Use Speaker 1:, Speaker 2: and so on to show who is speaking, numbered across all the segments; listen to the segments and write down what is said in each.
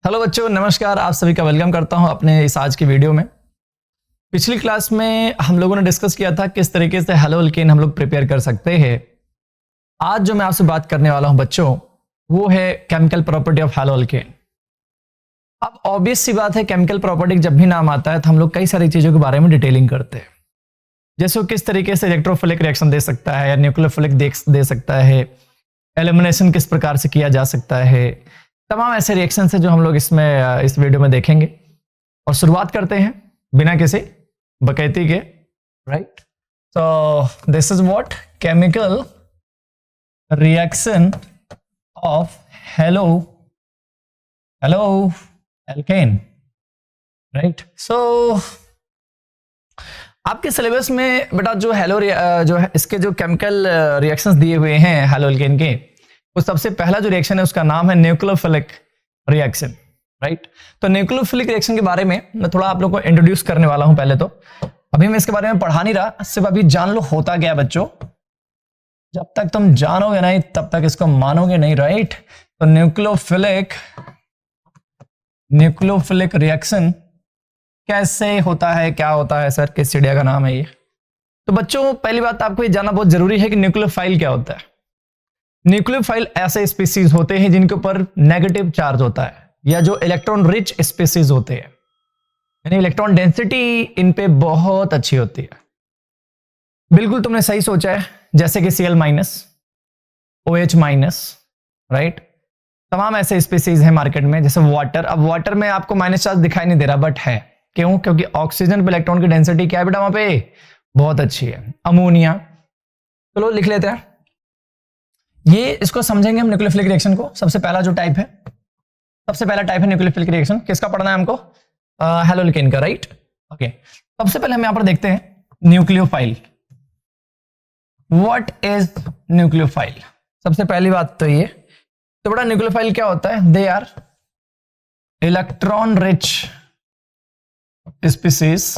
Speaker 1: Hello बच्चों, नमस्कार। आप सभी का वेलकम करता हूं अपने इस आज की वीडियो में। पिछली क्लास में हम लोगों ने डिस्कस किया था किस तरीके से हैलो अल्केन हम लोग प्रिपेयर कर सकते हैं। आज जो मैं आपसे बात करने वाला हूं बच्चों, वो है chemical property of hello alkane. अब ऑब्वियस सी बात है, केमिकल प्रॉपर्टी जब भी नाम आता है तो हम लोग कई सारी चीजों के बारे में डिटेलिंग करते हैं, जैसे वो किस तरीके से इलेक्ट्रोफिलिक रिएक्शन दे सकता है या न्यूक्लियोफिलिक दे सकता है, एलिमिनेशन किस प्रकार से किया जा सकता है, तमाम ऐसे रिएक्शन है जो हम लोग इसमें इस वीडियो में देखेंगे। और शुरुआत करते हैं बिना किसी बकैती के, right. So this is what chemical reaction of halo alkane, right. So आपके सिलेबस में बेटा जो जो है इसके जो केमिकल रिएक्शंस दिए हुए हैं हैलो अल्केन के, वो सबसे पहला जो रिएक्शन है उसका नाम है न्यूक्लियोफिलिक रिएक्शन, राइट। तो न्यूक्लियोफिलिक रिएक्शन के बारे में मैं थोड़ा आप लोगों को इंट्रोड्यूस करने वाला हूं। पहले तो अभी मैं इसके बारे में पढ़ा नहीं रहा, सिर्फ अभी जान लो होता क्या बच्चों। जब तक तुम जानोगे नहीं तब तक इसको मानोगे नहीं, राइट। तो न्यूक्लियोफिलिक रिएक्शन कैसे होता है, क्या होता है सर, किस चिड़िया का नाम है ये। तो बच्चों पहली बात आपको ये जानना बहुत जरूरी है कि न्यूक्लियोफाइल क्या होता है। न्यूक्लियोफाइल ऐसे स्पीसीज होते हैं जिनके ऊपर नेगेटिव चार्ज होता है, या जो इलेक्ट्रॉन रिच स्पीसीज होते हैं, यानी इलेक्ट्रॉन डेंसिटी इन पे बहुत अच्छी होती है। बिल्कुल तुमने सही सोचा है, जैसे कि Cl minus, OH minus, right. तमाम ऐसे स्पीसीज हैं मार्केट में, जैसे वाटर। अब वाटर में आपको माइनस चार्ज दिखाई नहीं दे रहा, बट है। क्यों? क्योंकि ऑक्सीजन पे इलेक्ट्रॉन की डेंसिटी क्या है बेटा वहां पे, बहुत अच्छी है। अमोनिया, चलो लिख लेते हैं ये, इसको समझेंगे हम न्यूक्लियोफिलिक रिएक्शन को। सबसे पहला जो टाइप है, सबसे पहला टाइप है न्यूक्लियोफिलिक रिएक्शन। किसका पढ़ना है हमको? हैलो अल्केन का, राइट। ओके, सबसे पहले हम यहां पर देखते हैं न्यूक्लियोफाइल। What is nucleophile? सबसे पहली बात तो ये, तो बड़ा न्यूक्लियोफाइल क्या होता है? They are electron rich species,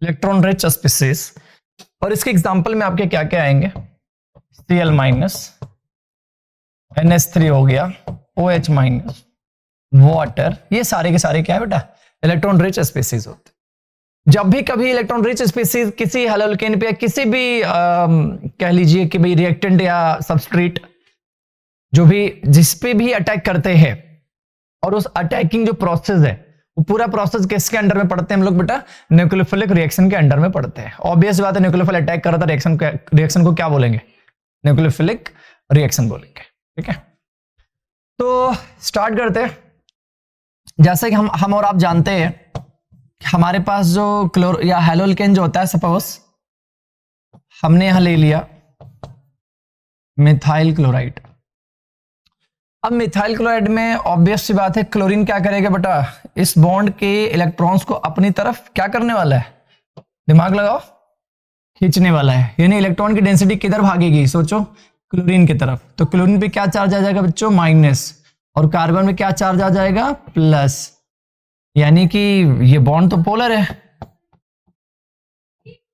Speaker 1: electron rich species. और इसके एग्जांपल में आपके क्या क्या आएंगे? Cl माइनस, NH3 हो गया, OH माइनस, वाटर। ये सारे के सारे क्या है बेटा? इलेक्ट्रॉन रिच स्पीसीज होते हैं। जब भी कभी इलेक्ट्रॉन रिच स्पीसीज किसी हैलो अल्केन पे या किसी भी कह लीजिए कि भाई रिएक्टेंट या सबस्ट्रेट जो भी जिस पे भी अटैक करते हैं, और उस अटैकिंग जो प्रोसेस है वो पूरा प्रोसेस किसके अंडर में पड़ते हैं हम लोग बेटा? न्यूक्लियोफिलिक रिएक्शन के अंडर में पड़ते हैं। ऑब्वियस बात है, न्यूक्लियोफाइल अटैक कर रहा था, रिएक्शन को क्या बोलेंगे? न्यूक्लियोफिलिक रिएक्शन बोलेंगे, ठीक है। तो स्टार्ट करते हैं। जैसे कि हम और आप जानते हैं, हमारे पास जो या हैलो अल्केन जो होता है, सपोज हमने यहां ले लिया मिथाइल क्लोराइड। अब मिथाइल क्लोराइड में ऑब्वियस सी बात है, क्लोरीन क्या करेगा बेटा? इस बॉन्ड के इलेक्ट्रॉन्स को अपनी तरफ क्या करने वाला है? दिमाग लगाओ, खींचने वाला है। यानी इलेक्ट्रॉन की डेंसिटी किधर भागेगी? सोचो, क्लोरीन की तरफ। तो क्लोरीन पे क्या चार्ज आ जाएगा बच्चों? माइनस। और कार्बन में क्या चार्ज आ जाएगा? प्लस। यानी कि ये बॉन्ड तो पोलर है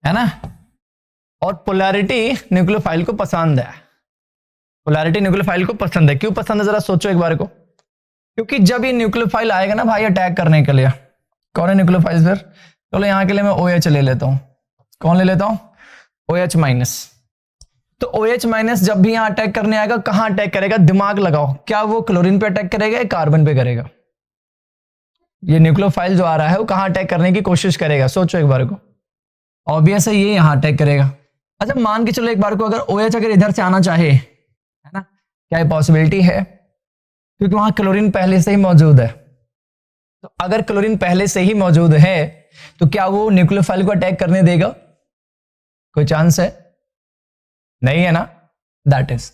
Speaker 1: ना। और पोलैरिटी न्यूक्लियोफाइल को पसंद है। पोलैरिटी न्यूक्लियोफाइल को पसंद है। क्यों पसंद है जरा सोचो एक बार को। क्योंकि जब ये न्यूक्लियोफाइल आएगा ना भाई अटैक करने के लिए, कौन है न्यूक्लियोफाइल फिर? चलो यहां के लिए मैं OH ले लेता हूं। कौन ले लेता हूं? OH minus. तो OH माइनस जब भी यहां अटैक करने आएगा, कहां अटैक करेगा? दिमाग लगाओ, क्या वो क्लोरीन पे अटैक करेगा या कार्बन पे करेगा? ये न्यूक्लियोफाइल जो आ रहा है वो कहां अटैक करने की कोशिश करेगा? सोचो एक बार को। ऑब्वियस है ये यहां अटैक करेगा। अच्छा मान के चलो एक बार को, अगर OH अगर इधर से आना चाहे, है ना, क्या ये पॉसिबिलिटी है? क्योंकि वहां क्लोरीन पहले से ही मौजूद है। तो अगर क्लोरीन पहले से ही मौजूद है तो क्या वो न्यूक्लियोफाइल को अटैक करने देगा? कोई चांस है? नहीं है ना। दैट इज,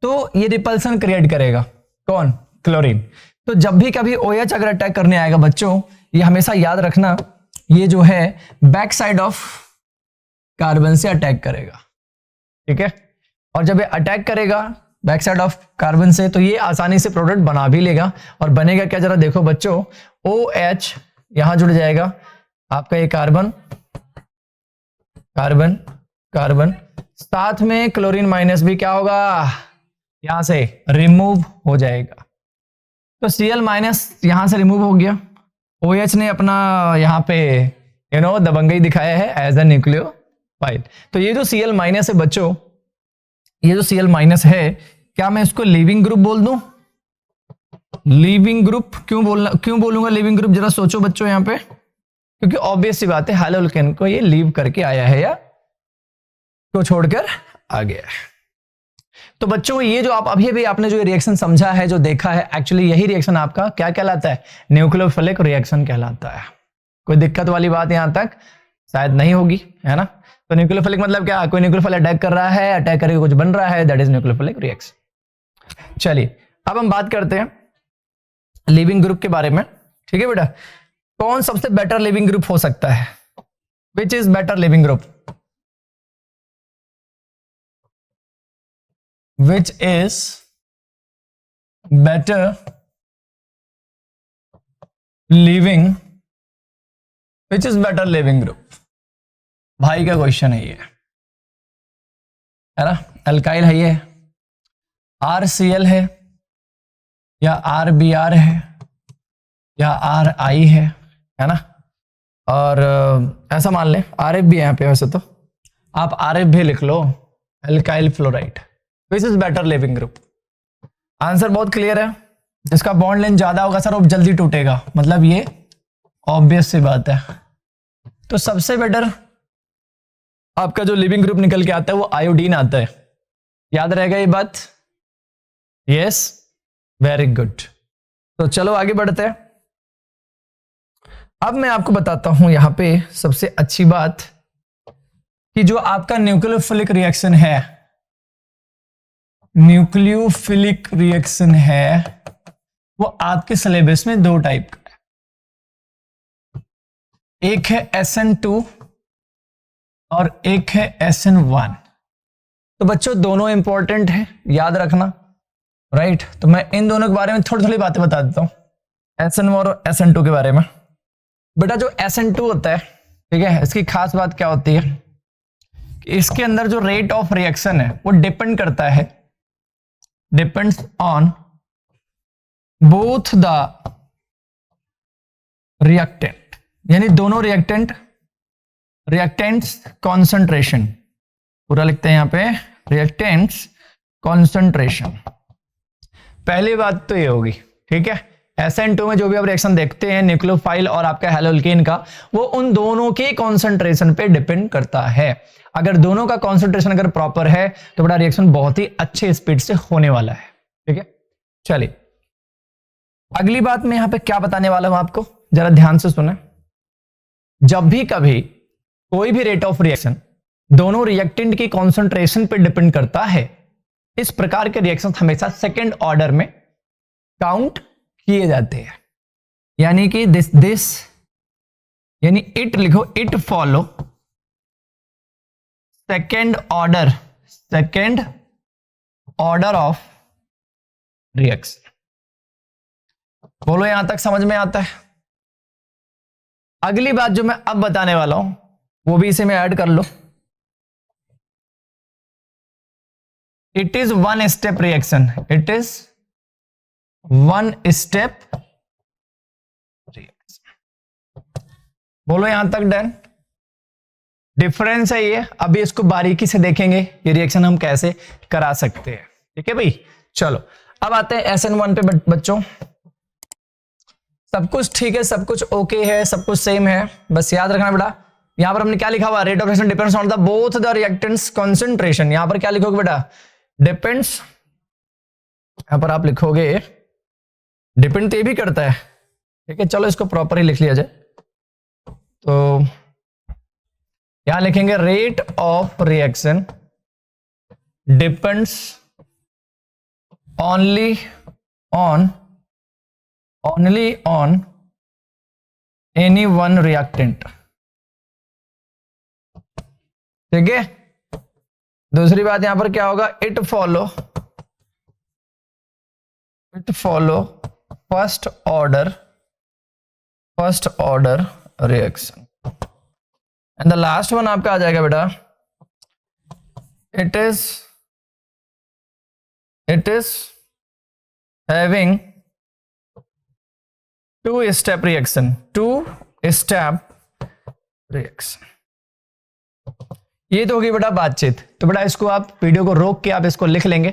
Speaker 1: तो ये रिपल्सन क्रिएट करेगा। कौन? क्लोरीन। तो जब भी कभी OH अगर अटैक करने आएगा बच्चों, ये हमेशा याद रखना, ये जो है बैक साइड ऑफ कार्बन से अटैक करेगा, ठीक है। और जब ये अटैक करेगा बैक साइड ऑफ कार्बन से, तो ये आसानी से प्रोडक्ट बना भी लेगा। और बनेगा क्या जरा देखो बच्चों, OH यहां जुड़ जाएगा आपका ये कार्बन कार्बन कार्बन, साथ में क्लोरीन माइनस भी क्या होगा? यहां से रिमूव हो जाएगा। तो Cl माइनस यहां से रिमूव हो गया, OH ने अपना यहाँ पे दबंगई दिखाया है एज अ न्यूक्लियोफाइल। तो ये जो Cl माइनस है बच्चों, ये जो Cl माइनस है, क्या मैं इसको लीविंग ग्रुप बोल दूं? लीविंग ग्रुप क्यों बोलूंगा लीविंग ग्रुप? जरा सोचो बच्चों यहाँ पे, क्योंकि ऑब्वियस सी बात है हैलोल्केन को ये लीव करके आया है या को छोड़कर आ गया है। तो बच्चों ये जो आप अभी आपने जो रिएक्शन समझा है, जो देखा है, एक्चुअली यही रिएक्शन आपका क्या कहलाता है? न्यूक्लियोफिलिक रिएक्शन कहलाता है। कोई दिक्कत वाली बात यहां तक शायद नहीं होगी, है ना? तो न्यूक्लियोफिलिक मतलब क्या? कोई न्यूक्लियोफाइल अटैक कर रहा है, अटैक करके कुछ बन रहा है, दैट इज न्यूक्लियोफिलिक रिएक्शन। चलिए अब हम बात करते हैं लिविंग ग्रुप के बारे में। ठीक है बेटा, कौन सबसे बेटर लिविंग ग्रुप हो सकता है? Which is better leaving group? Which is better living? Which is better living group? भाई का क्वेश्चन है ये, है ना? अल्काइल है ये, RCl है या RBr है या RI है ना? और ऐसा मान लें RF भी है यहाँ पे, वैसे तो आप RF भी लिख लो, alkyl fluoride. Which is better living group? Answer बहुत क्लियर है, जिसका बॉन्ड लेंथ ज्यादा होगा सर वो जल्दी टूटेगा, मतलब ये ऑब्वियस सी बात है। तो सबसे बेटर आपका जो लिविंग ग्रुप निकल के आता है वो आयोडीन आता है, याद रहेगा ये बात? Yes, very good. तो चलो आगे बढ़ते हैं। अब मैं आपको बताता हूं यहां पे सबसे अच्छी बात कि जो आपका न्यूक्लियोफिलिक रिएक्शन है, न्यूक्लियोफिलिक रिएक्शन है वो आपके सिलेबस में दो टाइप का है, एक है SN2 और एक है SN1। तो बच्चों दोनों इंपॉर्टेंट है, याद रखना, राइट? तो मैं इन दोनों के बारे में थोड़ी थोड़ी बातें बता देता हूं, SN1 और SN2 के बारे में। बेटा जो SN2 होता है, ठीक है, इसकी खास बात क्या होती है? इसके अंदर जो रेट ऑफ रिएक्शन है वो डिपेंड करता है, depends on both the reactant, यानी दोनों रिएक्टेंट्स कॉन्सेंट्रेशन, पूरा लिखते हैं यहां पे, रिएक्टेंट्स कॉन्सेंट्रेशन। पहली बात तो ये होगी, ठीक है? SN2 में जो भी आप रिएक्शन देखते हैं न्यूक्लियोफाइल और आपका हैलोल्केन का, वो उन दोनों के कॉन्सेंट्रेशन पे डिपेंड करता है। अगर दोनों का कॉन्सेंट्रेशन अगर प्रॉपर है तो बड़ा रिएक्शन बहुत ही अच्छे स्पीड से होने वाला है, ठीक है? चलिए अगली बात मैं यहां पे क्या बताने वाला हूं आपको, जरा ध्यान से सुने। जब भी कभी कोई भी रेट ऑफ रिएक्शन दोनों रिएक्टेंट की कॉन्सेंट्रेशन पे डिपेंड करता है, इस प्रकार के रिएक्शन हमेशा सेकेंड ऑर्डर में काउंट किए जाते हैं। यानी कि दिस यानी इट लिखो, it follow second order of reaction. बोलो यहां तक समझ में आता है? अगली बात जो मैं अब बताने वाला हूं वो भी इसे में ऐड कर लो। It is one step reaction, it is one step reaction. बोलो यहां तक डन? डिफरेंस है ये, अभी इसको बारीकी से देखेंगे ये रिएक्शन हम कैसे करा सकते हैं, ठीक है भाई? चलो अब आते हैं SN1 पे बच्चों। सब कुछ ठीक है, सब कुछ ओके है, सब कुछ सेम है, बस याद रखना बेटा यहां पर हमने क्या लिखा हुआ, rate of reaction depends on the both the reactants concentration. यहां पर क्या लिखोगे बेटा? डिपेंड्स, यहां पर आप लिखोगे डिपेंड तो ये भी करता है, ठीक है? चलो इसको प्रॉपर ही लिख लिया जाए। तो यहां लिखेंगे rate of reaction depends only on any one reactant, ठीक है? दूसरी बात यहां पर क्या होगा? It follow first order reaction. And the last one आपका आ जाएगा बेटा, it is having two step reaction, ये तो होगी बेटा बातचीत। तो बेटा इसको आप वीडियो को रोक के आप इसको लिख लेंगे,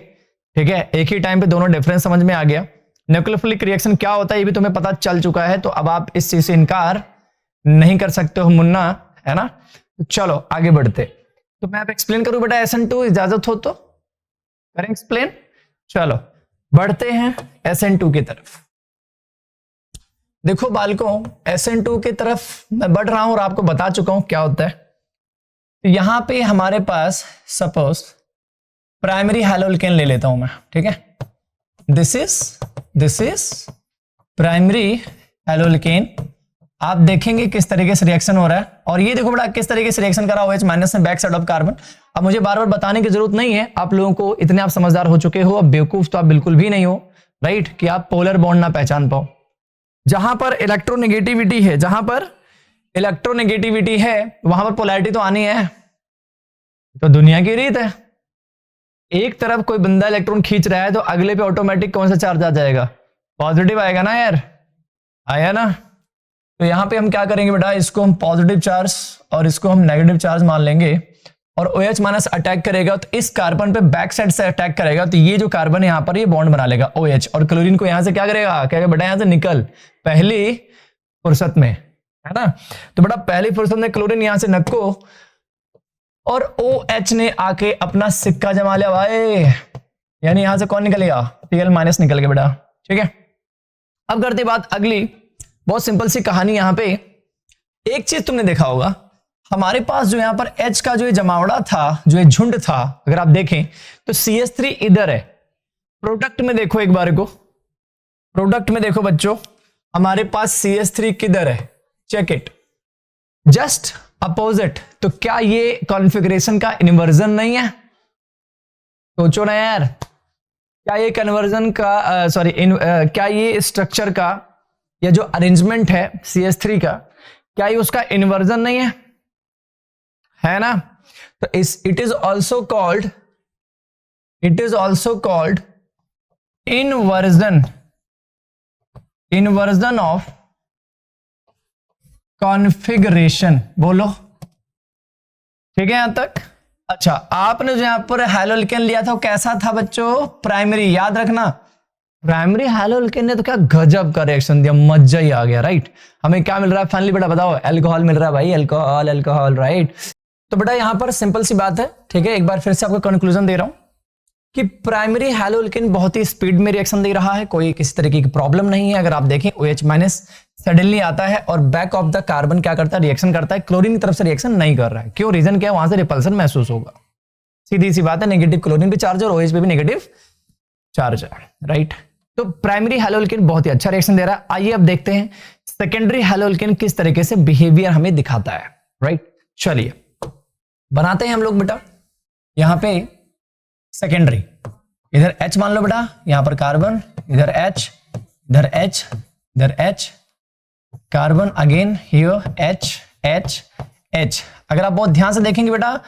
Speaker 1: ठीक है। एक ही टाइम पे दोनों डिफरेंस समझ में आ गया। न्यूक्लियोफिलिक रिएक्शन क्या होता है ये भी तुम्हें पता चल चुका है, तो अब आप इस चीज से इनकार नहीं कर सकते हो मुन्ना, है ना। तो चलो आगे बढ़ते। तो मैं आप एक्सप्लेन करूं बेटा SN2, इजाजत हो तो करें एक्सप्लेन। चलो बढ़ते हैं SN2 की तरफ। देखो बालकों, SN2 की तरफ मैं बढ़ रहा हूं और आपको बता चुका हूं क्या होता है। तो यहां पे हमारे पास सपोज प्राइमरी हैलोल्केन ले लेता हूं मैं, ठीक है। This is primary haloalkane. आप देखेंगे किस तरीके से रिएक्शन हो रहा है, और ये देखो बेटा किस तरीके से रिएक्शन करा OH माइनस में बैक साइड ऑफ कार्बन। अब मुझे बार बार बताने की जरूरत नहीं है, आप लोगों को इतने आप समझदार हो चुके हो, अब बेवकूफ तो आप बिल्कुल भी नहीं हो, राइट, कि आप पोलर बॉन्ड ना पहचान पाओ। जहां पर इलेक्ट्रोनेगेटिविटी है, जहां पर इलेक्ट्रोनेगेटिविटी है वहां पर पोलैरिटी तो आनी है, तो दुनिया की रीत है। एक तरफ कोई बंदा इलेक्ट्रॉन खींच रहा है तो अगले पे ऑटोमेटिक कौन सा चार्ज आ जाएगा, पॉजिटिव आएगा ना यार, आया ना। तो यहां पे हम क्या करेंगे बेटा, इसको हम पॉजिटिव चार्ज और इसको हम नेगेटिव चार्ज मान लेंगे, और OH माइनस अटैक करेगा तो इस कार्बन पे बैक साइड से अटैक करेगा, तो ये जो कार्बन है यहां पर ये बॉन्ड बना लेगा OH, और क्लोरीन को यहां से क्या करेगा, क्या बेटा यहां से निकल पहली फुर्सत में, है ना। तो बेटा पहली फुर्सत में क्लोरीन यहां से नक्को, और OH ने आके अपना सिक्का जमा लिया भाई, यानी यहां से कौन निकलेगा, Cl माइनस निकल गया बेटा, ठीक है। अब करते बात अगली, बहुत सिंपल सी कहानी। यहां पे एक चीज तुमने देखा होगा, हमारे पास जो यहां पर H का जो ये जमावड़ा था, जो ये झुंड था, अगर आप देखें तो CH3 इधर है। प्रोडक्ट में देखो एक बार को, प्रोडक्ट में देखो बच्चों, हमारे पास CH3 किधर है, चेक इट, जस्ट अपोजिट। तो क्या ये कॉन्फ़िगरेशन का इन्वर्जन नहीं है, सोचो ना यार, क्या ये कन्वर्जन का क्या ये स्ट्रक्चर का या जो अरेंजमेंट है CH3 का, क्या ये उसका इन्वर्जन नहीं है ना। तो it is also called inversion of configuration. बोलो ठीक है यहां तक। अच्छा, आपने जो यहां पर हैलोल्केन लिया था वो कैसा था बच्चों, प्राइमरी, याद रखना। प्राइमरी हैलोल्केन ने तो क्या गजब का रिएक्शन दिया, मजा ही आ गया, राइट। हमें क्या मिल रहा है फाइनली बेटा बताओ, अल्कोहल मिल रहा है भाई, अल्कोहल, राइट। तो बेटा यहां पर सिंपल सी बात है, ठीक है। एक बार फिर से आपको कंक्लूजन दे रहा हूं कि प्राइमरी हैलोल्केन बहुत ही स्पीड में रिएक्शन दे रहा है, कोई किसी तरीके की प्रॉब्लम नहीं है। अगर आप देखें OH माइनस सडनली आता है और बैक ऑफ द कार्बन क्या करता है, रिएक्शन करता है, क्लोरीन की तरफ से रिएक्शन नहीं कर रहा है। क्यों, रीजन क्या है, वहां से रिपल्सन महसूस होगा, सीधी सी बात है। नेगेटिव क्लोरीन पे चार्ज और OH पे भी नेगेटिव चार्ज है, राइट। तो प्राइमरी हैलोल्केन बहुत ही अच्छा रिएक्शन दे रहा है। आइए अब देखते हैं सेकेंडरी हैलोल्केन किस तरीके से बिहेवियर हमें दिखाता है, राइट। चलिए बनाते हैं हम लोग बेटा। यहां पे सेकेंडरी, इधर H मान लो बेटा, यहां पर कार्बन, इधर H, इधर H, इधर H, carbon again here H। अगर आप बहुत ध्यान से देखेंगे बेटा,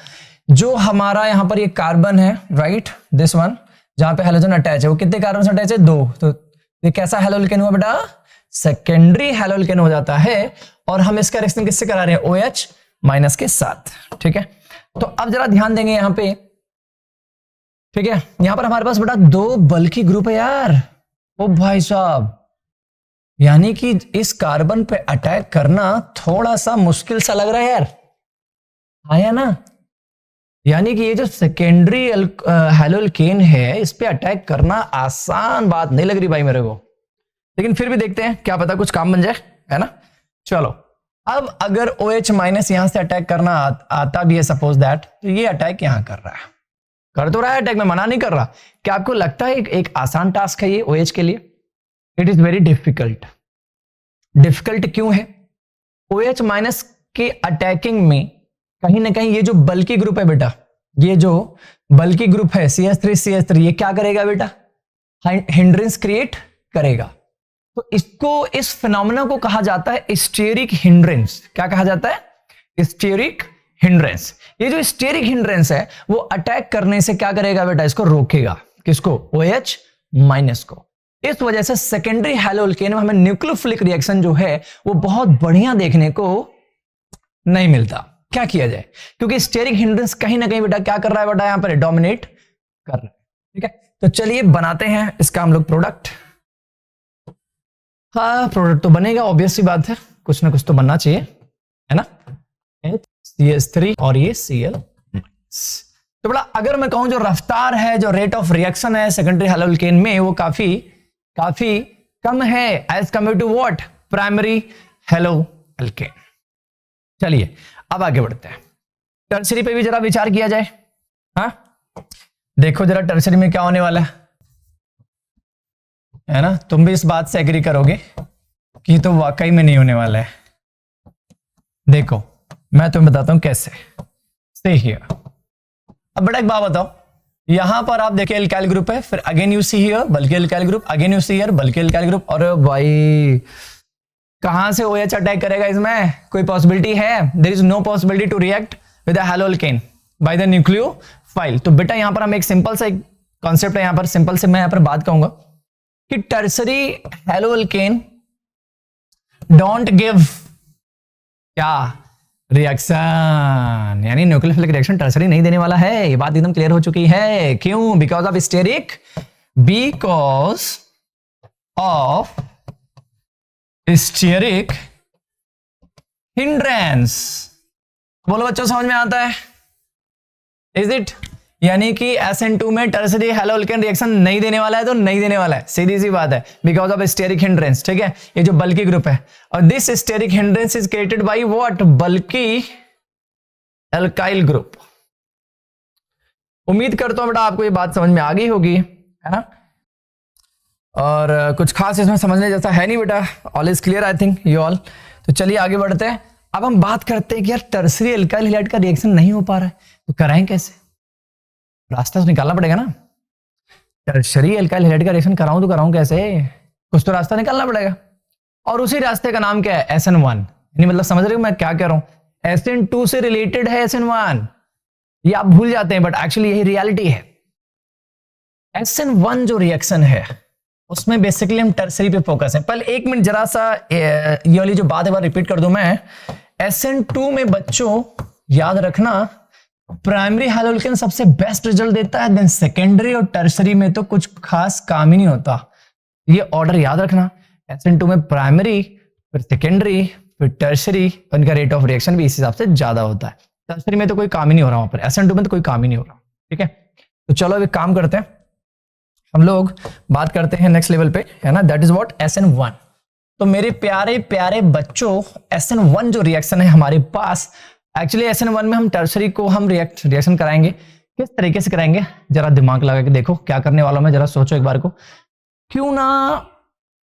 Speaker 1: जो हमारा यहां पर ये कार्बन है, राइट, दिस वन, जहां पे हैलोजन अटैच है, वो कितने कार्बन से अटैच है, 2। तो ये कैसा हैलोल्केन हुआ बेटा, सेकेंडरी हैलोल्केन हो जाता है। और हम इसका रिएक्शन किससे करा रहे हैं, OH माइनस के साथ, ठीक है। तो अब जरा ध्यान देंगे यहां पे, ठीक है। यहां पर हमारे पास बेटा 2 बल्कि ग्रुप है यार, ओ भाई साहब, यानी कि इस कार्बन पे अटैक करना थोड़ा सा मुश्किल सा लग रहा है यार, आया ना। यानी कि ये जो सेकेंडरी हैलोल्केन है, इस पे अटैक करना आसान बात नहीं लग रही भाई मेरे को, लेकिन फिर भी देखते हैं, क्या पता कुछ काम बन जाए, है ना। चलो अब अगर OH माइनस यहां से अटैक करना आता भी है, सपोज दैट, तो ये अटैक यहां कर रहा है, कर तो रहा है अटैक, मैं मना नहीं कर रहा। क्या आपको लगता है एक आसान टास्क है ये OH के लिए? It is very difficult. Difficult क्यों है? OH माइनस के अटैकिंग में कहीं ना कहीं ये जो बल्कि ग्रुप है बेटा, ये जो बल्कि ग्रुप है CH3, ये क्या करेगा बेटा, हिंड्रेंस क्रिएट करेगा। तो इसको, इस फिनोमेना को कहा जाता है स्टेरिक हिंड्रेंस। क्या कहा जाता है, स्टेरिक हिंड्रेंस। ये जो स्टेरिक हिंड्रेंस है वो अटैक करने से क्या करेगा बेटा, इसको रोकेगा, किसको, OH माइनस को। इस वजह से सेकेंडरी हैलोअल्केन में हमें न्यूक्लियोफिलिक रिएक्शन जो है वो बहुत बढ़िया देखने को नहीं मिलता। क्या किया जाए, क्योंकि स्टेरिक हिंड्रेंस कहीं ना कहीं बेटा क्या कर रहा है बेटा, यहां पर डोमिनेट कर रहा है। ठीक है, तो चलिए बनाते हैं इसका हम लोग प्रोडक्ट। हाँ प्रोडक्ट तो बनेगा, ऑब्वियस सी बात है, कुछ ना कुछ तो बनना चाहिए, है ना। CH3 और ये Cl। तो बड़ा अगर मैं कहूं जो रफ्तार है, जो रेट ऑफ रिएक्शन है सेकेंडरी हैलोअल्केन में, वो काफी कम है as compared to what, primary haloalkane. चलिए अब आगे बढ़ते हैं, टर्सरी पे भी जरा विचार किया जाए। हाँ देखो जरा टर्सरी में क्या होने वाला है ना, तुम भी इस बात से एग्री करोगे कि तो वाकई में नहीं होने वाला है। देखो मैं तुम्हें बताता हूं कैसे। से हियर, अब बेटा एक बात बताओ, यहां पर आप देखिए एल्काइल ग्रुप है, फिर अगेन यू सी हियर बल्कि alkyl group, again you see here बल्कि एल्काइल ग्रुप। और भाई कहां से OH अटैक करेगा इसमें, कोई पॉसिबिलिटी है? There is no possibility to react with the haloalkane by the nucleophile. तो बेटा यहां पर हम एक सिंपल सा कॉन्सेप्ट है, यहां पर सिंपल से मैं यहां पर बात कहूंगा कि टर्सरी हैलोअल्केन डोंट गिव क्या रिएक्शन, यानी न्यूक्लियोफिलिक रिएक्शन टर्सरी नहीं देने वाला है। ये बात एकदम क्लियर हो चुकी है। क्यों? Because of steric, because of steric hindrance. बोलो बच्चों समझ में आता है? Is it? यानी कि SN2 में टर्सरी हैलोअल्केन रिएक्शन नहीं देने वाला है, तो नहीं देने वाला है, सीधी सी बात है, बिकॉज ऑफ स्टेरिक हिंड्रेंस। ठीक है, ये जो बल्की ग्रुप है, और this steric hindrance is created by what, bulky alkyl group. उम्मीद करता हूं बेटा आपको ये बात समझ में आ गई होगी, है ना। और कुछ खास इसमें समझने जैसा है नहीं बेटा, all is clear I think you all. तो चलिए आगे बढ़ते हैं। अब हम बात करते हैं कि यार टर्सरी एल्काइल हैलाइड का रिएक्शन नहीं हो पा रहा है, तो कराएं कैसे? रास्ता तो निकालना पड़ेगा ना। टर्सरी एल्काइल हैलाइड का रिएक्शन कराऊं तो कराऊं कैसे? कुछ तो रास्ता निकालना पड़ेगा, और उसी रास्ते का नाम क्या है? SN1। यानी मतलब समझ रहे हो मैं क्या कह रहा हूं? SN2 से रिलेटेड है SN1, ये आप भूल जाते हैं, बट एक्चुअली यही रियलिटी है। SN1 जो रिएक्शन है उसमें बेसिकली हम टर्सरी पे फोकस है। पहले एक मिनट जरा सा ये वाली जो बात है बार रिपीट कर दूं मैं। SN2 में बच्चों याद रखना, प्राइमरी हैलोअल्केन सबसे बेस्ट रिजल्ट देता है, देन सेकेंडरी और टर्सरी में तो कुछ खास काम ही नहीं होता। ये ऑर्डर याद रखना, SN2 में प्राइमरी, फिर सेकेंडरी, फिर टर्सरी, उनका रेट ऑफ रिएक्शन भी इस हिसाब से ज्यादा होता है। टर्सरी में तो कोई काम ही नहीं हो रहा, वहां पर SN2 में तो कोई काम ही नहीं हो रहा। ठीक है, तो चलो अब एक काम करते हैं, हम लोग बात करते हैं नेक्स्ट लेवल पे, है ना, दैट इज व्हाट, SN1। तो मेरे प्यारे प्यारे बच्चों, SN1 जो रिएक्शन है हमारे पास, एक्चुअली SN1 में हम टर्सरी को हम रिएक्शन कराएंगे। किस तरीके से कराएंगे जरा दिमाग लगा के देखो क्या करने वाला हूं मैं, जरा सोचो एक बार को। क्यों ना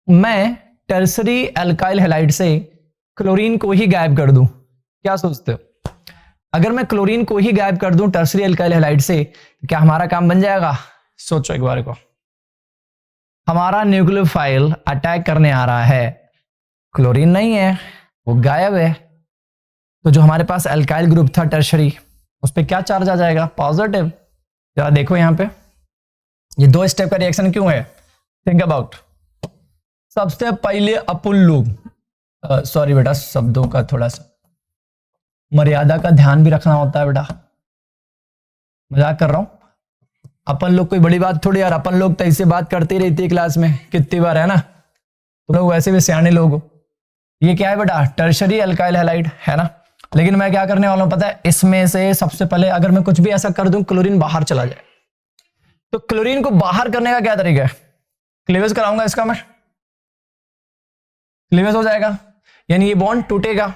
Speaker 1: मैं टर्सरी एल्काइल हैलाइड से क्लोरीन को ही गायब कर दूं, क्या सोचते हो? अगर मैं क्लोरीन को ही गायब कर दूं टर्सरी एल्काइल हैलाइड से, क्या हमारा काम बन जाएगा? सोचो एक बार को। हमारा न्यूक्लियोफाइल अटैक करने आ रहा है, क्लोरीन नहीं है, वो गायब है, तो जो हमारे पास एल्काइल ग्रुप था टर्शरी, उस पर क्या चार्ज आ जाएगा? पॉजिटिव। जरा देखो यहां पे, ये दो स्टेप का रिएक्शन क्यों है? Think about. सबसे पहले अपन लोग सॉरी बेटा, शब्दों का थोड़ा सा मर्यादा का ध्यान भी रखना होता है बेटा, मजाक कर रहा हूं। अपन लोग कोई बड़ी बात थोड़ी यार, अपन लोग तो ऐसे बात करते ही रहती है क्लास में कितनी बार, है ना। तुम लोग वैसे भी सियाने लोग हो। ये क्या है बेटा? टर्शरी एल्काइल हैलाइड, है ना। लेकिन मैं क्या करने वाला हूं पता है? इसमें से सबसे पहले अगर मैं कुछ भी ऐसा कर दूं क्लोरीन बाहर चला जाए, तो क्लोरीन को बाहर करने का क्या तरीका है? क्लीवेज कराऊंगा इसका मैं, क्लीवेज हो जाएगा, यानी ये बॉन्ड टूटेगा।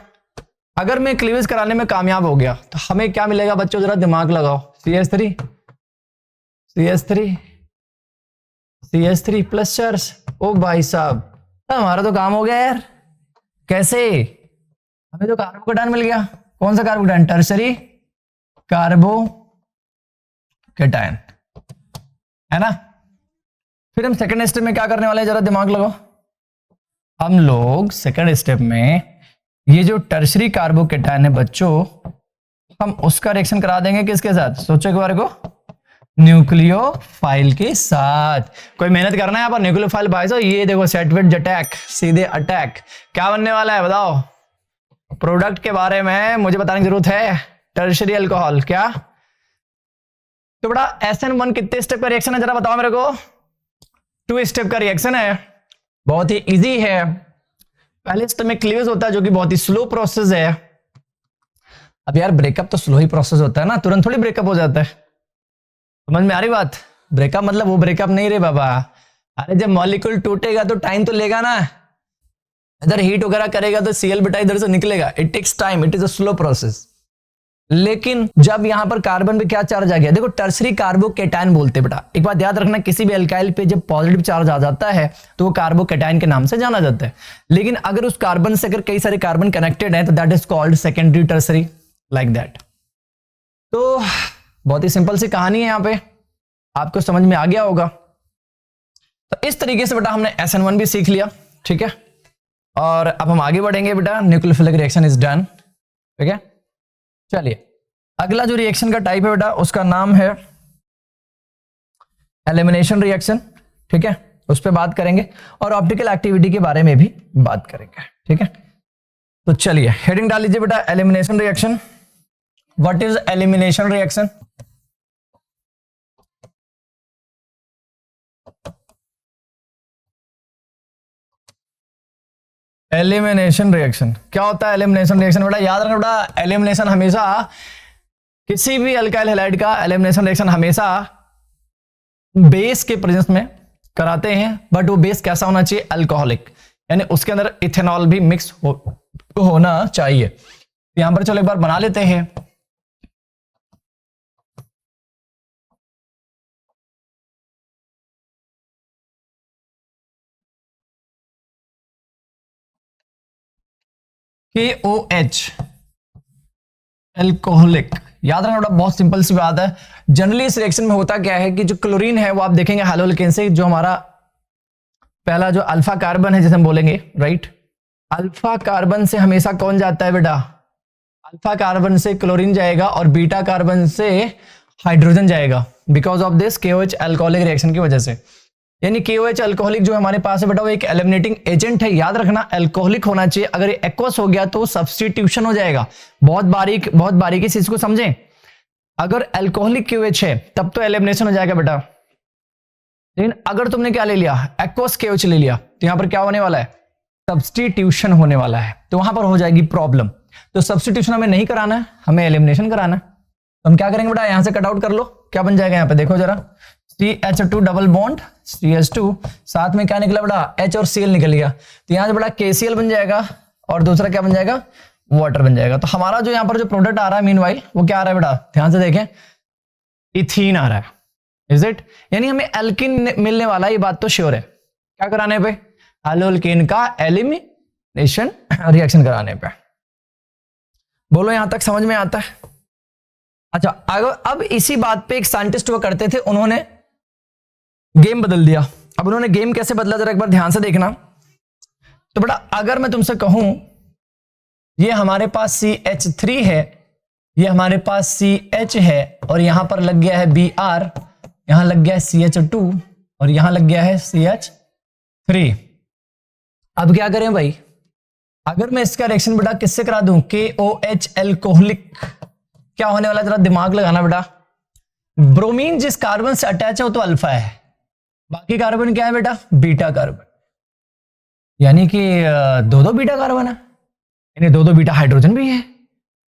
Speaker 1: अगर मैं क्लीवेज कराने में कामयाब हो गया तो हमें क्या मिलेगा बच्चों? जरा दिमाग लगाओ। CH3 CH3 plus charge. ओ भाई साहब, हमारा तो काम हो गया यार। कैसे? हमें तो कार्बोकेटायन मिल गया। कौन सा कार्बोकेटायन? टर्सरी कार्बोकेटायन, है ना। फिर हम सेकंड स्टेप में क्या करने वाले हैं? जरा दिमाग लगाओ। हम लोग सेकंड स्टेप में ये जो टर्सरी कार्बोकेटायन है बच्चों, हम उसका रिएक्शन करा देंगे किसके साथ? सोचो एक बार को, न्यूक्लियोफाइल के साथ। कोई मेहनत करना है यहाँ पर, न्यूक्लियोफाइल भाई साहब ये देखो सेट विद अटैक, सीधे अटैक। क्या बनने वाला है बताओ? प्रोडक्ट के बारे में मुझे बताने की जरूरत है। टर्शियरी अल्कोहल क्या? तो बड़ा SN1 कितने स्टेप का रिएक्शन है जरा बताओ मेरे को? 2 स्टेप का रिएक्शन है, बहुत ही इजी है। पहले स्टेप में क्लीवेज होता है जो कि बहुत ही स्लो प्रोसेस है। अब यार ब्रेकअप तो स्लो ही प्रोसेस होता है ना, तुरंत थोड़ी ब्रेकअप हो जाता है। समझ में आ रही बात? ब्रेकअप मतलब वो ब्रेकअप नहीं रे बाबा। अरे जब मॉलिक्यूल टूटेगा तो टाइम तो लेगा ना, इधर हीट वगैरह करेगा तो Cl बेटा इधर से निकलेगा। It takes time, it is a slow process. लेकिन जब यहां पर कार्बन पे क्या चार्ज आ गया, देखो टर्सरी कार्बोकेटायन बोलते बेटा। एक बात याद रखना, किसी भी अल्काइल पे जब पॉजिटिव चार्ज आ जाता है तो वो कार्बोकेटायन के नाम से जाना जाता है। लेकिन अगर उस कार्बन से अगर कई सारे कार्बन कनेक्टेड हैं तो that is called secondary tertiary, like that. तो बहुत ही सिंपल सी कहानी है, यहां पे आपको समझ में आ गया होगा। तो इस तरीके से बेटा हमने SN1 भी सीख लिया, ठीक है। और अब हम आगे बढ़ेंगे बेटा। न्यूक्लियोफिलिक रिएक्शन इज डन, ठीक है। चलिए अगला जो रिएक्शन का टाइप है बेटा उसका नाम है एलिमिनेशन रिएक्शन, ठीक है। उस पर बात करेंगे और ऑप्टिकल एक्टिविटी के बारे में भी बात करेंगे, ठीक है। तो चलिए हेडिंग डाल लीजिए बेटा, elimination reaction. What is elimination reaction? Elimination reaction क्या होता है? एलिमिनेशन रिएक्शन बेटा याद रखना बेटा, एलिमिनेशन हमेशा किसी भी अल्काइल हैलाइड का एलिमिनेशन रिएक्शन हमेशा बेस के प्रेजेंस में कराते हैं। बट वो बेस कैसा होना चाहिए? अल्कोहलिक, यानी उसके अंदर इथेनॉल भी मिक्स होना चाहिए। यहां पर चलो एक बार बना लेते हैं। KOH अल्कोहलिक, याद रखना बेटा बहुत सिंपल सी बात है। जनरली इस रिएक्शन में होता क्या है कि जो क्लोरीन है वो आप देखेंगे हैलोअल्केन से, जो हमारा पहला जो अल्फा कार्बन है जिसे हम बोलेंगे, राइट। अल्फा कार्बन से हमेशा कौन जाता है बेटा? अल्फा कार्बन से क्लोरीन जाएगा और बीटा कार्बन से हाइड्रोजन जाएगा, because of this KOH alcoholic reaction की वजह से। यानी KOH अल्कोहलिक जो हमारे पास है बेटा वो एक एलिमिनेटिंग एजेंट है। याद रखना अल्कोहलिक होना चाहिए, अगर ये एक्वस हो गया तो सब्स्टिट्यूशन हो जाएगा। बहुत बारीकी से इसको समझें। अगर अल्कोहलिक KOH है तब तो एलिमिनेशन हो जाएगा बेटा, लेकिन अगर तुमने क्या ले लिया, एक्वस KOH ले लिया, तो यहां पर क्या होने वाला है? सब्स्टिट्यूशन होने वाला है, तो वहां पर हो जाएगी प्रॉब्लम। तो सब्स्टिट्यूशन हमें नहीं कराना है, हमें एलिमिनेशन कराना है। तो हम क्या करेंगे बेटा, यहां से कट आउट कर लो, क्या बन जाएगा? यहां पे देखो जरा, CH2 डबल बॉन्ड CH2, साथ में क्या निकला बेटा? H और Cl निकल गया। तो यहां से बेटा KCl बन जाएगा और दूसरा क्या बन जाएगा? वाटर बन जाएगा। तो हमारा जो यहां पर जो प्रोडक्ट आ रहा है मीनवाइल वो क्या आ रहा है बेटा? ध्यान से देखें, इथीन आ रहा है, इज इट? यानी हमें एल्किन मिलने वाला, ये बात तो श्योर है। क्या कराने पे? एल्केन का एलिमिनेशन रिएक्शन कराने पे। बोलो यहां तक समझ में आता है? अच्छा अब इसी बात पे एक साइंटिस्ट वो करते थे, उन्होंने गेम बदल दिया। अब उन्होंने गेम कैसे बदला जरा एक बार ध्यान से देखना। तो बेटा अगर मैं तुमसे कहूं ये हमारे पास CH3 है, ये हमारे पास CH है और यहां पर लग गया है Br, यहां लग गया है CH2 और यहां लग गया है CH3। अब क्या करें भाई? अगर मैं इसका रिएक्शन बेटा किससे करा दूं? KOH अल्कोहलिक, क्या होने वाला जरा दिमाग लगाना बेटा। ब्रोमीन जिस कार्बन से अटैच है वो तो अल्फा है, बाकी कार्बन क्या है बेटा? Beta carbon. यानी कि दो बीटा कार्बन है, यानी दो बीटा हाइड्रोजन भी है।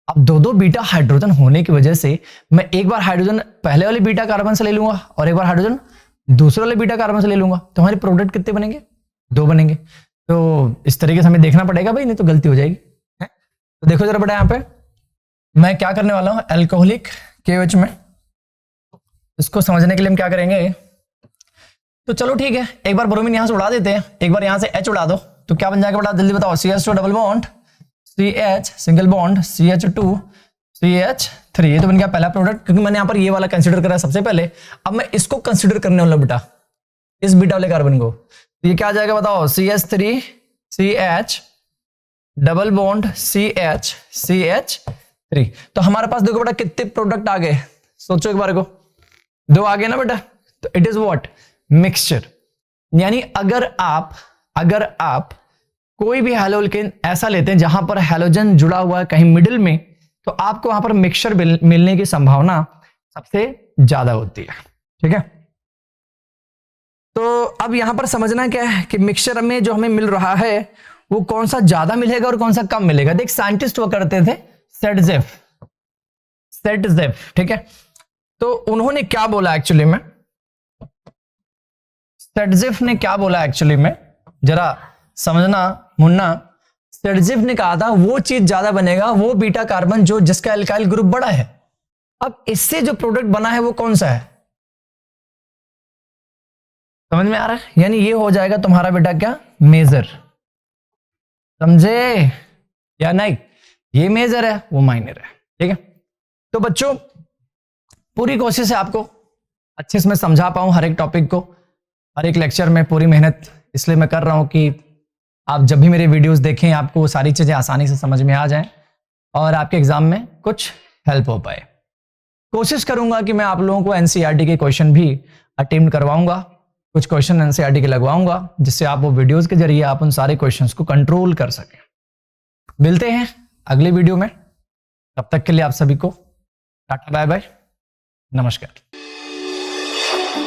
Speaker 1: अब दो बीटा हाइड्रोजन होने की वजह से मैं एक बार हाइड्रोजन पहले वाले बीटा कार्बन से ले लूंगा और एक बार हाइड्रोजन दूसरे वाले बीटा कार्बन से ले लूंगा, तो हमारे प्रोडक्ट कितने बनेंगे? 2 बनेंगे। तो इस तरीके से हमें देखना पड़ेगा भाई, नहीं तो गलती हो जाएगी। तो देखो जरा बेटा, यहां पे मैं क्या करने वाला हूं, अल्कोहलिक KOH में, इसको समझने के लिए हम क्या करेंगे? तो चलो ठीक है, एक बार ब्रोमीन यहां से उड़ा देते हैं, एक बार यहां से H उड़ा दो, तो क्या बन जाएगा बेटा? जल्दी बताओ। CH2 double bond CH single bond CH2 CH3, ये तो बन गया पहला प्रोडक्ट, क्योंकि मैंने यहां पर ये वाला कंसीडर करा सबसे पहले। अब मैं इसको कंसीडर करने वाला बेटा, इस बीटा वाले कार्बन को। तो ये क्या आ जाएगा बताओ? CH3 CH double bond CH CH3। तो हमारे पास देखो बेटा कितने प्रोडक्ट आ गए, सोचो एक बार को। दो आ गए ना बेटा, तो इट इज व्हाट, मिक्सचर। यानी अगर आप कोई भी हैलोजन ऐसा लेते हैं जहां पर हैलोजन जुड़ा हुआ है कहीं मिडिल में, तो आपको वहां पर मिक्सचर मिलने की संभावना सबसे ज्यादा होती है। ठीक है, तो अब यहां पर समझना क्या है कि मिक्सचर में जो हमें मिल रहा है वो कौन सा ज्यादा मिलेगा और कौन सा कम मिलेगा। देख साइंटिस्ट वो करते थे सेटजेफ, ठीक है, तो उन्होंने क्या बोला एक्चुअली में, सेटजेफ ने क्या बोला एक्चुअली में, जरा समझना मुन्ना। सेटजेफ ने कहा था वो चीज ज्यादा बनेगा, वो बीटा कार्बन जो जिसका एल्काइल ग्रुप बड़ा है। अब इससे जो प्रोडक्ट बना है वो कौन सा है, समझ में आ रहा है? यानी ये हो जाएगा तुम्हारा बेटा क्या, मेजर। समझे या नहीं? ये मेजर है, वो माइनर है। ठीक है, तो बच्चों पूरी कोशिश है आपको अच्छे से मैं समझा पाऊं हर एक टॉपिक को, हर एक लेक्चर में पूरी मेहनत इसलिए मैं कर रहा हूं कि आप जब भी मेरे वीडियोस देखें आपको वो सारी चीजें आसानी से समझ में आ जाएं और आपके एग्जाम में कुछ हेल्प हो पाए। कोशिश करूंगा कि मैं आप लोगों को एनसीईआरटी के क्वेश्चन भी अटेम्प्ट करवाऊंगा, कुछ क्वेश्चन एनसीईआरटी के लगवाऊंगा, जिससे आप वो वीडियोस के जरिए आप उन सारे क्वेश्चंस को कंट्रोल कर सकें। मिलते हैं अगले वीडियो में, तब तक के लिए आप सभी को टाटा बाय बाय, नमस्कार।